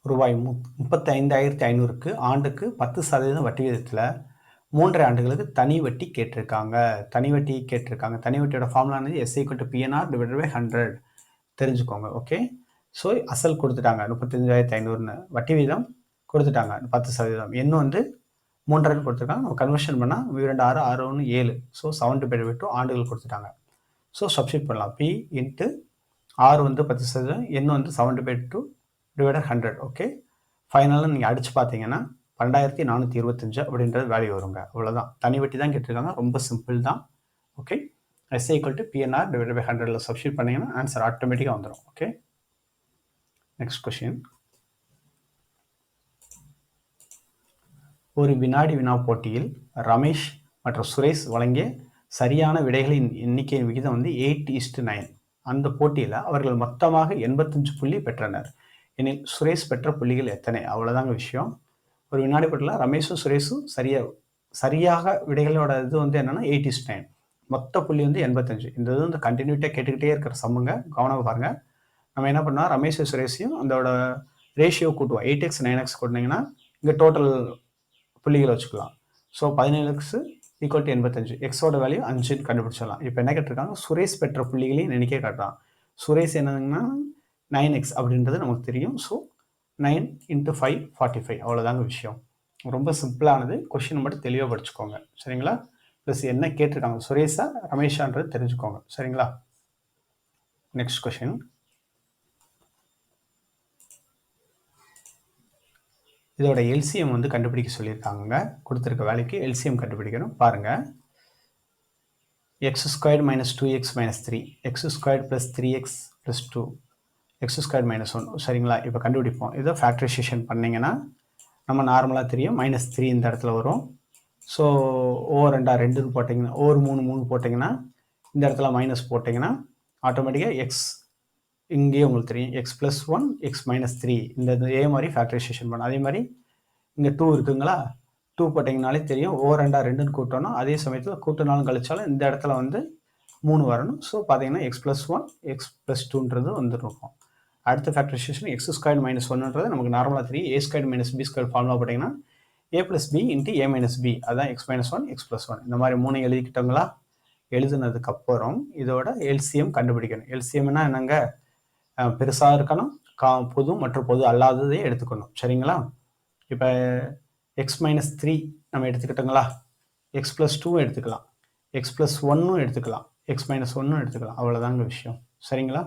ரூபாய் 35,500க்கு ஆண்டுக்கு 10% வட்டி விகிதத்தில் 3.5 ஆண்டுகளுக்கு தனி வட்டி கேட்டிருக்காங்க. தனி வட்டியோட ஃபார்முலானது S = PNR டிவைடட் பை 100 தெரிஞ்சுக்கோங்க. ஓகே, ஸோ அசல் கொடுத்துட்டாங்க 35,500ன்னு, வட்டி வீதம் கொடுத்துட்டாங்க 10%. என்ன வந்து 3.5 கொடுத்துருக்காங்க. நம்ம கன்வர்ஷன் பண்ணால் 2 6 6 1 7. ஸோ 70/2 ஆண்டுகள் கொடுத்துட்டாங்க. ஸோ சப்ஸ்டியூட் பண்ணலாம். P இன்ட்டு R வந்து 10%, N வந்து 70/2 டிவைடட் 100. ஓகே, ஃபைனலாக நீங்கள் அடிச்சு பார்த்தீங்கன்னா 12,425 அப்படின்றது வேல்யூ வருங்க. அவ்வளோதான், தனி வட்டி தான் கேட்டிருக்காங்க. ரொம்ப சிம்பிள் தான். Okay, S = PNR divided by 100ல சப்ஸ்டியூட் பண்ணிங்கன்னா ஆன்சர் ஆட்டோமேட்டிக்காக வந்துடும். Okay, next question. ஒரு வினாடி வினா போட்டியில் ரமேஷ் மற்றும் சுரேஷ் வழங்கிய சரியான விடைகளின் எண்ணிக்கையின் விகிதம் வந்து 8:9. அந்த போட்டியில் அவர்கள் மொத்தமாக 85 புள்ளி பெற்றனர் எனில் சுரேஷ் பெற்ற புள்ளிகள் எத்தனை? அவ்வளோதாங்க விஷயம். ஒரு வினாடி போட்டியில் ரமேஷும் சுரேஷும் சரியாக விடைகளோட இது வந்து என்னன்னா 8:9, மொத்த புள்ளி வந்து 85. இந்த இது வந்து கண்டினியூட்டாக கேட்டுக்கிட்டே இருக்கிற சம்முங்க. கவனம் பாருங்க. நம்ம என்ன பண்ணோம், ரமேஷ் சுரேஷையும் அதோட ரேஷியோ கூட்டுவோம். 8x 9x கூட்டினீங்கன்னா இங்கே டோட்டல் புள்ளிகள் வச்சுக்கலாம். So 17x = 85. எக்ஸோட வேல்யூ 5 கண்டுபிடிச்சிடலாம். இப்போ என்ன கேட்டிருக்காங்க, சுரேஷ் பெற்ற புள்ளிகளையும் எண்ணிக்கை காட்டுறான். சுரேஷ் என்னங்கன்னா 9x அப்படின்றது நமக்கு தெரியும். ஸோ 9 × 5 45. அவ்வளோதாங்க விஷயம். ரொம்ப சிம்பிளானது. கொஸ்டின் மட்டும் தெளிவாக படிச்சுக்கோங்க. சரிங்களா? ப்ளஸ் என்ன கேட்டிருக்காங்க, சுரேஷா ரமேஷான்றது தெரிஞ்சுக்கோங்க. சரிங்களா? Next question. இதோட எல்சிஎம் வந்து கண்டுபிடிக்க சொல்லியிருக்காங்க. கொடுத்துருக்க வேலைக்கு எல்சிஎம் கண்டுபிடிக்கணும். பாருங்கள், x² - 2x - 3, x² + 3x + 2, x² - 1. சரிங்களா? இப்போ கண்டுபிடிப்போம். இதை ஃபேக்டரைசேஷன் பண்ணிங்கன்னா நம்ம நார்மலாக தெரியும் -3 இந்த இடத்துல வரும். ஸோ ஓவர் 2 போட்டிங்கன்னா, ஓவர் 3 போட்டிங்கன்னா இந்த இடத்துல மைனஸ் போட்டிங்கன்னா ஆட்டோமேட்டிக்காக எக்ஸ் இங்கேயே உங்களுக்கு தெரியும் x + 1 x - 3 இந்த இதே மாதிரி ஃபேக்டரைசேஷன் பண்ணணும். அதே மாதிரி இங்கே 2 இருக்குங்களா, 2 போட்டிங்கனாலே தெரியும் ஓவர் 2 கூட்டணும். அதே சமயத்தில் கூட்டினாலும் கழிச்சாலும் இந்த இடத்துல வந்து 3 வரணும். ஸோ பார்த்தீங்கன்னா x + 1 x + 2ன்றது வந்துருக்கும். அடுத்த ஃபேக்டரைசேஷன் x² - 1ன்றது நமக்கு நார்மலாக தெரியும். a² - b² ஃபார்முலா போட்டிங்கன்னா a + b × a - b, அதான் x - 1 x + 1. இந்த மாதிரி 3 எழுதிக்கிட்டோங்களா? எழுதுனதுக்கப்புறம் இதோட எல்சிஎம் கண்டுபிடிக்கணும். எல்சிஎம்னா என்னங்க, பெருசாக இருக்கணும், பொது மற்றும் பொது அல்லாததே எடுத்துக்கணும். சரிங்களா? இப்போ x - 3 நம்ம எடுத்துக்கிட்டோங்களா, x + 2 எடுத்துக்கலாம், x + 1 எடுத்துக்கலாம், x - 1 எடுத்துக்கலாம். அவ்வளோதாங்க விஷயம். சரிங்களா?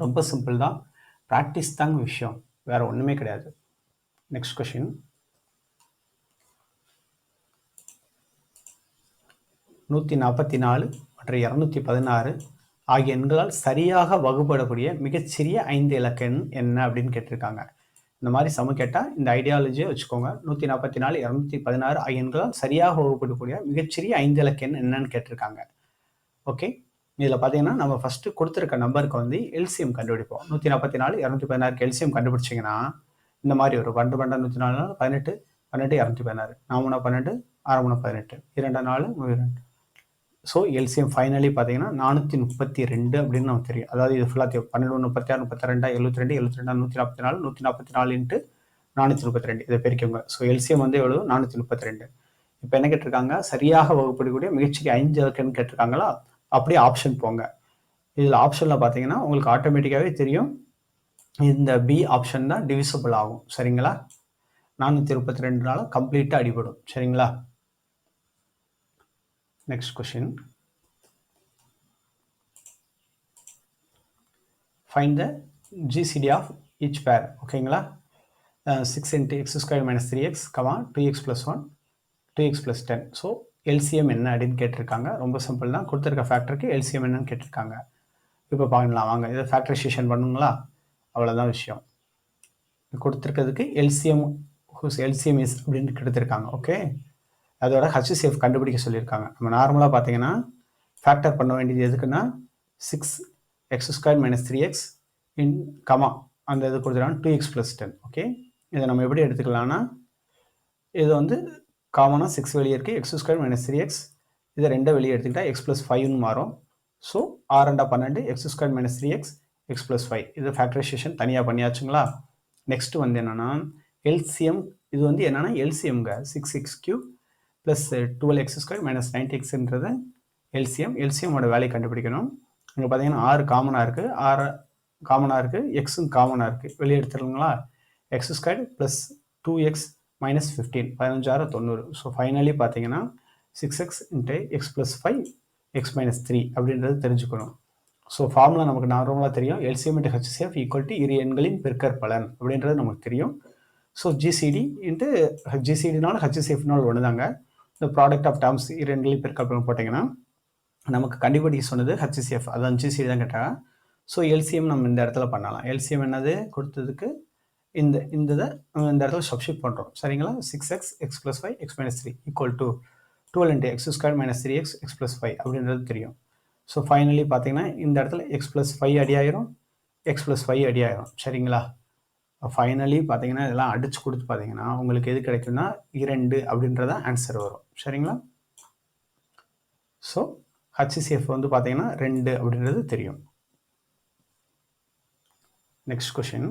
ரொம்ப சிம்பிள் தான். ப்ராக்டிஸ் தாங்க விஷயம், வேற ஒன்றுமே கிடையாது. Next question. 144 மற்றும் 216 ஆகிய எண்களால் சரியாக வகுப்படக்கூடிய மிகச்சிறிய 5 இலக்க எண் என்ன அப்படின்னு கேட்டிருக்காங்க. இந்த மாதிரி சம கேட்டால் இந்த ஐடியாலஜியை வச்சுக்கோங்க. 144 216 ஆகிய எண்களால் சரியாக வகுப்படக்கூடிய மிகச்சிறிய 5 இலக்க எண் என்னன்னு கேட்டிருக்காங்க. ஓகே, இதில் பார்த்தீங்கன்னா நம்ம ஃபஸ்ட்டு கொடுத்துருக்க நம்பருக்கு வந்து எல்சிஎம் கண்டுபிடிப்போம். 144 216க்கு எல்சிஎம் கண்டுபிடிச்சிங்கன்னா இந்த மாதிரி வரும். 12 12 104 18 18 216 4 12 6 18 2 4 2. ஸோ எல்சிஎம் ஃபைனலி பார்த்தீங்கன்னா 432 அப்படின்னு நமக்கு தெரியும். அதாவது இது ஃபுல்லாக 12 36 32 72 72 144 144 இன்ட்டு 432 இதை பெருக்கவங்க. ஸோ எல்சிஎம் வந்து எவ்வளவு 432. இப்போ என்ன கேட்டிருக்காங்க, சரியாக வகுப்படக்கூடிய மிகச்சிறிய 5 இலக்கன்னு கேட்டிருக்காங்களா, அப்படியே ஆப்ஷன் போங்க. இதில் ஆப்ஷனில் பார்த்தீங்கன்னா உங்களுக்கு ஆட்டோமேட்டிக்காகவே தெரியும் இந்த பி ஆப்ஷன் தான் டிவிசபிள் ஆகும். சரிங்களா, 432 கம்ப்ளீட்டாக அடிபடும். சரிங்களா. Next question, find the GCD of each pair. ஓகேங்களா. 6 into x square minus 3x, 2x plus 1, 2x plus 10. So LCM என்ன அப்படின்னு கேட்டிருக்காங்க. ரொம்ப சிம்பிள் தான், கொடுத்துருக்க ஃபேக்டருக்கு எல்சிஎம் என்னன்னு கேட்டிருக்காங்க. இப்போ பார்க்கலாம் வாங்க, இதை ஃபேக்டரைசேஷன் பண்ணுங்களா, அவ்வளோதான் விஷயம். கொடுத்துருக்கிறதுக்கு எல்சிஎம் எல்சிஎம் இஸ் அப்படின்னு கொடுத்துருக்காங்க. ஓகே, அதோட ஹச்சிசிஎஃப் கண்டுபிடிக்க சொல்லியிருக்காங்க. நம்ம நார்மலாக பார்த்தீங்கன்னா ஃபேக்டர் பண்ண வேண்டியது எதுக்குன்னா 6x² minus 3x இன் கமா அந்த இது கொடுத்துருக்காங்க 2x plus 10. ஓகே, இதை நம்ம எப்படி எடுத்துக்கலாம்னா, இது வந்து காமனாக 6 வெளியே இருக்குது, x² minus 3x, இதை 2 வெளியே எடுத்துக்கிட்டால் x plus 5ன்னு மாறும். So 6 2 12 x² minus 3x x plus 5. இது ஃபேக்டரைசேஷன் தனியாக பண்ணியாச்சுங்களா. நெக்ஸ்ட் வந்து என்னன்னா எல்சிஎம், இது வந்து என்னன்னா எல்சிஎம்ங்க 6x³ plus 12x² minus 9x LCM. எல்சிஎம்மோட வேலையை கண்டுபிடிக்கணும். இங்கே பார்த்தீங்கன்னா 6 காமனாக இருக்குது, 6 காமனாக இருக்குது, எக்ஸும் காமனாக இருக்குது, வெளியே எடுத்துருங்களா. x² plus 2x minus 15 15 90. So finally பார்த்தீங்கன்னா 6x into x plus 5 x minus 3 அப்படின்றது தெரிஞ்சுக்கணும். ஸோ ஃபார்முலா நமக்கு நார்மலாக தெரியும், LCM into HCF equal to இரு எண்களின் பெருக்கற்பலன் அப்படின்றது நமக்கு தெரியும். ஸோ ஜிசிடி இன்ட்டு ஜிசிடினாலும் ஹச்சிசிஎஃப்னாலும் ஒன்று தாங்க. இந்த ப்ராடக்ட் ஆஃப் டேர்ம்ஸ் இரு எண்களின் பெருக்கற்பலன் போட்டிங்கன்னா நமக்கு கண்டுபிடிக்க சொன்னது ஹச்சிசிஎஃப், அதான் ஜிசிடி தான் கேட்டாங்க. ஸோ எல்சிஎம் நம்ம இந்த இடத்துல பண்ணலாம். எல்சிஎம் என்னது கொடுத்ததுக்கு இந்த இடத்துல சப்ஸ்டிட் பண்ணுறோம். சரிங்களா. 6x x plus 5 x minus 3 equal to 12 into x² minus 3x x plus 5 அப்படின்றது தெரியும். ஸோ ஃபைனலி பார்த்தீங்கன்னா இந்த இடத்துல x plus 5 அடி ஆயிரும், x plus 5 அடி ஆயிரும். சரிங்களா. ஃபைனலி பார்த்தீங்கன்னா இதெல்லாம் அடிச்சு கொடுத்து பார்த்தீங்கன்னா உங்களுக்கு எது கிடைக்கும்னா 2 அப்படின்றத ஆன்சர் வரும். சரிங்களா. ஸோ ஹச்சிசிஎஃப் வந்து பார்த்தீங்கன்னா 2 அப்படின்றது தெரியும். Next question,